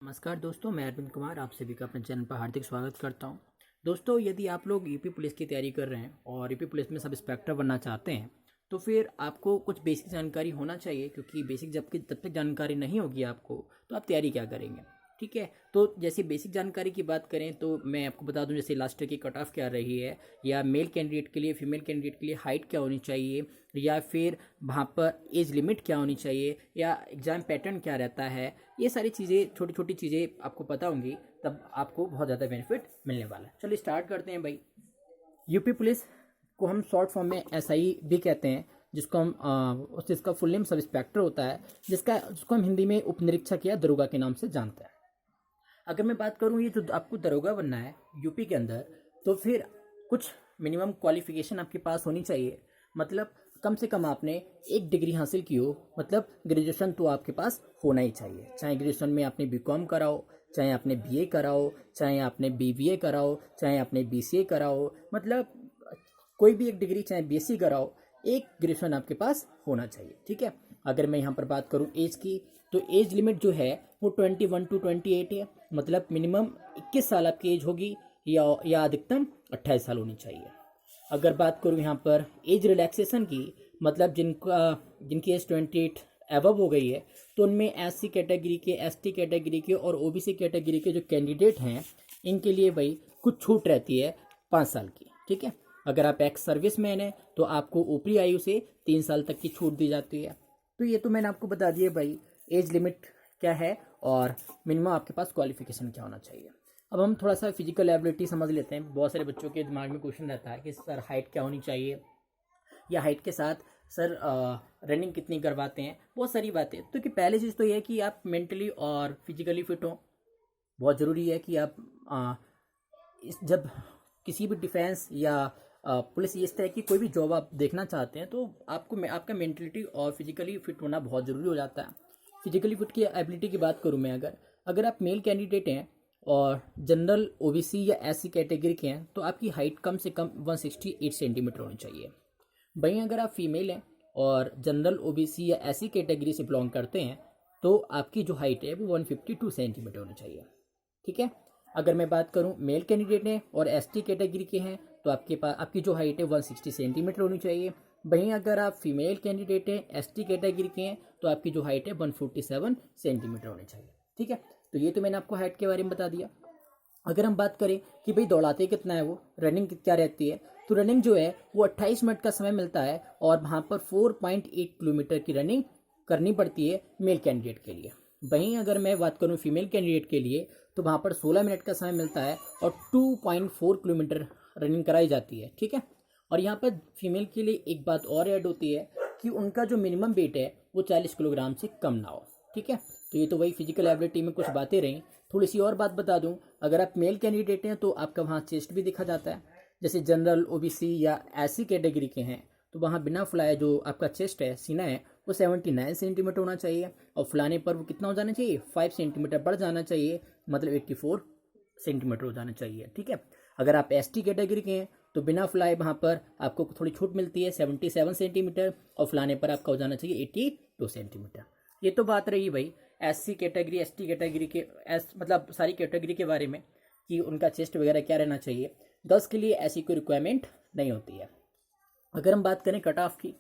नमस्कार दोस्तों, मैं अरविंद कुमार आप सभी का अपने चैनल पर हार्दिक स्वागत करता हूं। दोस्तों, यदि आप लोग यूपी पुलिस की तैयारी कर रहे हैं और यूपी पुलिस में सब इंस्पेक्टर बनना चाहते हैं तो फिर आपको कुछ बेसिक जानकारी होना चाहिए, क्योंकि बेसिक जब तक जानकारी नहीं होगी आपको तो आप तैयारी क्या करेंगे। ठीक है, तो जैसे बेसिक जानकारी की बात करें तो मैं आपको बता दूं, जैसे लास्ट ईयर की कट ऑफ क्या रही है, या मेल कैंडिडेट के लिए फीमेल कैंडिडेट के लिए हाइट क्या होनी चाहिए, या फिर वहाँ पर एज लिमिट क्या होनी चाहिए, या एग्ज़ाम पैटर्न क्या रहता है। ये सारी चीज़ें, छोटी छोटी चीज़ें आपको पता होंगी, तब आपको बहुत ज़्यादा बेनिफिट मिलने वाला है। चलिए स्टार्ट करते हैं भाई। यूपी पुलिस को हम शॉर्ट फॉर्म में एसआई भी कहते हैं, जिसको हम जिसका फुल नेम सब इंस्पेक्टर होता है, जिसको हम हिंदी में उप निरीक्षक या दरोगा के नाम से जानते हैं। अगर मैं बात करूँ, ये जो आपको दरोगा बनना है यूपी के अंदर, तो फिर कुछ मिनिमम क्वालिफिकेशन आपके पास होनी चाहिए। मतलब कम से कम आपने एक डिग्री हासिल की हो, मतलब ग्रेजुएशन तो आपके पास होना ही चाहिए। चाहे ग्रेजुएशन में आपने बीकॉम करा हो, चाहे आपने बीए करा हो, चाहे आपने बीबीए करा हो, चाहे आपने बीसीए करा हो, मतलब कोई भी एक डिग्री, चाहे बीएससी करा हो, एक ग्रेजुएशन आपके पास होना चाहिए। ठीक है, अगर मैं यहाँ पर बात करूँ एज की, तो एज लिमिट जो है वो 21 to 28 है। मतलब मिनिमम 21 साल आपकी एज होगी, या अधिकतम 28 साल होनी चाहिए। अगर बात करूँ यहाँ पर एज रिलैक्सेशन की, मतलब जिनकी एज 28 एबव हो गई है, तो उनमें एससी कैटेगरी के, एसटी कैटेगरी के और ओबीसी कैटेगरी के जो कैंडिडेट हैं, इनके लिए भाई कुछ छूट रहती है 5 साल की। ठीक है, अगर आप एक्स सर्विस मैन हैं तो आपको ऊपरी आयु से 3 साल तक की छूट दी जाती है। तो ये तो मैंने आपको बता दिया भाई, एज लिमिट क्या है और मिनिमम आपके पास क्वालिफिकेशन क्या होना चाहिए। अब हम थोड़ा सा फिजिकल एबिलिटी समझ लेते हैं। बहुत सारे बच्चों के दिमाग में क्वेश्चन रहता है कि सर हाइट क्या होनी चाहिए, या हाइट के साथ सर रनिंग कितनी करवाते हैं, बहुत सारी बातें। तो कि पहली चीज़ तो ये है कि आप मेंटली और फिजिकली फिट हो। बहुत ज़रूरी है कि आप जब किसी भी डिफेंस या पुलिस, इस तरह की कोई भी जॉब आप देखना चाहते हैं, तो आपका मेंटलिटी और फिजिकली फिट होना बहुत ज़रूरी हो जाता है। फिजिकली फिट की एबिलिटी की बात करूँ मैं, अगर आप मेल कैंडिडेट हैं और जनरल ओबीसी या एससी कैटेगरी के हैं, तो आपकी हाइट कम से कम 168 सेंटीमीटर होनी चाहिए। वहीं अगर आप फीमेल हैं और जनरल ओबीसी या एससी कैटेगरी से बिलोंग करते हैं, तो आपकी जो हाइट है वो 152 सेंटीमीटर होनी चाहिए। ठीक है, अगर मैं बात करूं मेल कैंडिडेट हैं और एसटी कैटेगरी के हैं, तो आपकी जो हाइट है 160 सेंटीमीटर होनी चाहिए। वहीं अगर आप फीमेल कैंडिडेट हैं, एसटी कैटेगरी के हैं, तो आपकी जो हाइट है 147 सेंटीमीटर होनी चाहिए। ठीक है, तो ये तो मैंने आपको हाइट के बारे में बता दिया। अगर हम बात करें कि भाई दौड़ाते कितना है, वो रनिंग क्या रहती है, तो रनिंग जो है वो 28 मिनट का समय मिलता है, और वहाँ पर 4.8 किलोमीटर की रनिंग करनी पड़ती है मेल कैंडिडेट के लिए। वहीं अगर मैं बात करूँ फीमेल कैंडिडेट के लिए, तो वहाँ पर 16 मिनट का समय मिलता है और 2.4 किलोमीटर रनिंग कराई जाती है। ठीक है, और यहाँ पर फीमेल के लिए एक बात और ऐड होती है कि उनका जो मिनिमम वेट है वो 40 किलोग्राम से कम ना हो। ठीक है, तो ये तो वही फिजिकल एबिलिटी में कुछ बातें रहीं। थोड़ी सी और बात बता दूं, अगर आप मेल कैंडिडेट हैं तो आपका वहाँ चेस्ट भी देखा जाता है। जैसे जनरल ओबीसी या एससी कैटेगरी के हैं, तो वहाँ बिना फुलाए जो आपका चेस्ट है, सीना है, वो 79 सेंटीमीटर होना चाहिए, और फुलाने पर वो कितना हो जाना चाहिए, 5 सेंटीमीटर बढ़ जाना चाहिए, मतलब 84 सेंटीमीटर हो जाना चाहिए। ठीक है, अगर आप एसटी कैटेगरी के हैं तो बिना फुलाए वहाँ पर आपको थोड़ी छूट मिलती है, 77 सेंटीमीटर, और फुलाने पर आपका हो जाना चाहिए 82 सेंटीमीटर। ये तो बात रही भाई एससी कैटेगरी, एसटी कैटेगरी के, मतलब सारी कैटेगरी के बारे में, कि उनका चेस्ट वगैरह क्या रहना चाहिए। गर्ल्स के लिए ऐसी कोई रिक्वायरमेंट नहीं होती है। अगर हम बात करें कट ऑफ की,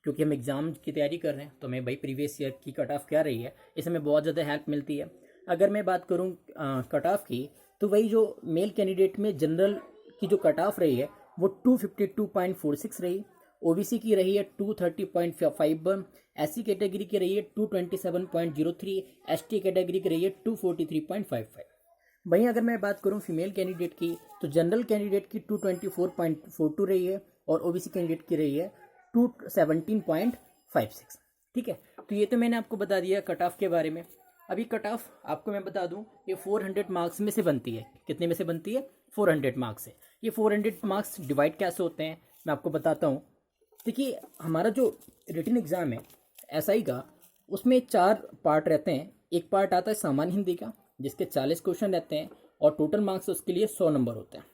क्योंकि हम एग्ज़ाम की तैयारी कर रहे हैं, तो मैं भाई प्रीवियस ईयर की कट ऑफ क्या रही है, इसमें हमें बहुत ज़्यादा हेल्प मिलती है। अगर मैं बात करूँ कट ऑफ की, तो वही जो मेल कैंडिडेट में जनरल की जो कट ऑफ रही है वो 252.46 रही, ओबीसी की रही है 230.51, एससी कैटेगरी की रही है 227.03, एसटी कैटेगरी की रही है 243.55। वहीं अगर मैं बात करूं फीमेल कैंडिडेट की, तो जनरल कैंडिडेट की 224.42 रही है, और ओबीसी कैंडिडेट की रही है 217.56। ठीक है, तो ये तो मैंने आपको बता दिया कट ऑफ के बारे में। अभी कट ऑफ आपको मैं बता दूं, ये 400 मार्क्स में से बनती है। कितने में से बनती है, 400 मार्क्स से। ये 400 मार्क्स डिवाइड कैसे होते हैं मैं आपको बताता हूँ। देखिए, हमारा जो रिटन एग्ज़ाम है एसआई का, उसमें 4 पार्ट रहते हैं। एक पार्ट आता है सामान्य हिंदी का, जिसके 40 क्वेश्चन रहते हैं, और टोटल मार्क्स उसके लिए 100 नंबर होते हैं।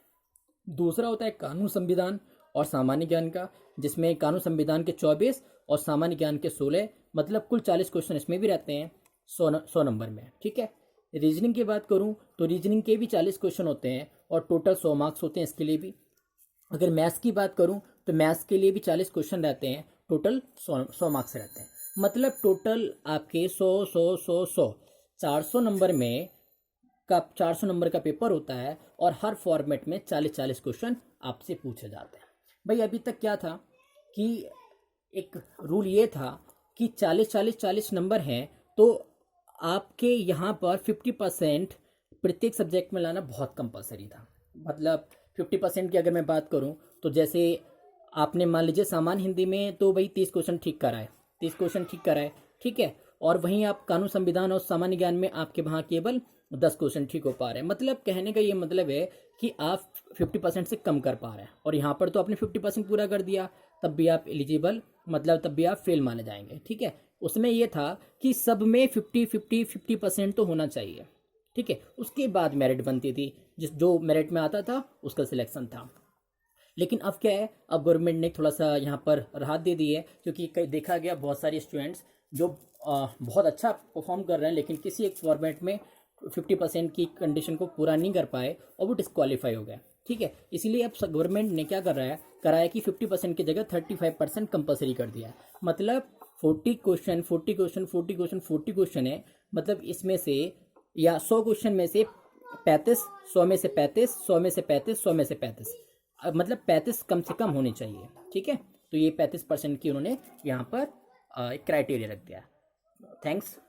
दूसरा होता है कानून संविधान और सामान्य ज्ञान का, जिसमें कानून संविधान के 24 और सामान्य ज्ञान के 16, मतलब कुल 40 क्वेश्चन इसमें भी रहते हैं 100 नंबर में। ठीक है, रीजनिंग की बात करूँ तो रीजनिंग के भी 40 क्वेश्चन होते हैं और टोटल 100 मार्क्स होते हैं इसके लिए भी। अगर मैथ्स की बात करूँ तो मैथ्स के लिए भी 40 क्वेश्चन रहते हैं, टोटल 100 मार्क्स रहते हैं। मतलब टोटल आपके 100 400 नंबर में का 400 नंबर का पेपर होता है और हर फॉर्मेट में 40 क्वेश्चन आपसे पूछे जाते हैं। भाई अभी तक क्या था कि एक रूल ये था कि 40 नंबर हैं तो आपके यहाँ पर 50% प्रत्येक सब्जेक्ट में लाना बहुत कंपलसरी था। मतलब 50% की अगर मैं बात करूँ तो जैसे आपने मान लीजिए सामान्य हिंदी में तो भाई 30 क्वेश्चन ठीक कराए, 30 क्वेश्चन ठीक कराए, ठीक है। और वहीं आप कानून संविधान और सामान्य ज्ञान में आपके वहाँ केवल 10 क्वेश्चन ठीक हो पा रहे हैं। मतलब कहने का ये मतलब है कि आप 50% से कम कर पा रहे हैं और यहाँ पर तो आपने 50% पूरा कर दिया, तब भी आप एलिजिबल, मतलब तब भी आप फेल माने जाएंगे, ठीक है। उसमें ये था कि सब में 50% तो होना चाहिए, ठीक है। उसके बाद मेरिट बनती थी, जो मेरिट में आता था उसका सिलेक्शन था। लेकिन अब क्या है, अब गवर्नमेंट ने थोड़ा सा यहाँ पर राहत दे दी है, क्योंकि कई देखा गया बहुत सारे स्टूडेंट्स जो बहुत अच्छा परफॉर्म कर रहे हैं लेकिन किसी एक फॉर्मेट में 50% की कंडीशन को पूरा नहीं कर पाए और वो डिस्क्वालीफाई हो गए, ठीक है। इसीलिए अब गवर्नमेंट ने क्या कराया कि 50% की जगह 35% कंपलसरी कर दिया है। मतलब 40 क्वेश्चन है। मतलब इसमें से या 100 क्वेश्चन में से 35, 100 में से 35, 100 में से 35, 100 में से 35, मतलब 35 कम से कम होनी चाहिए, ठीक है। तो ये 35% की उन्होंने यहाँ पर एक क्राइटेरिया रख दिया। थैंक्स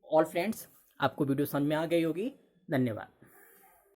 ऑल फ्रेंड्स, आपको वीडियो समझ में आ गई होगी। धन्यवाद।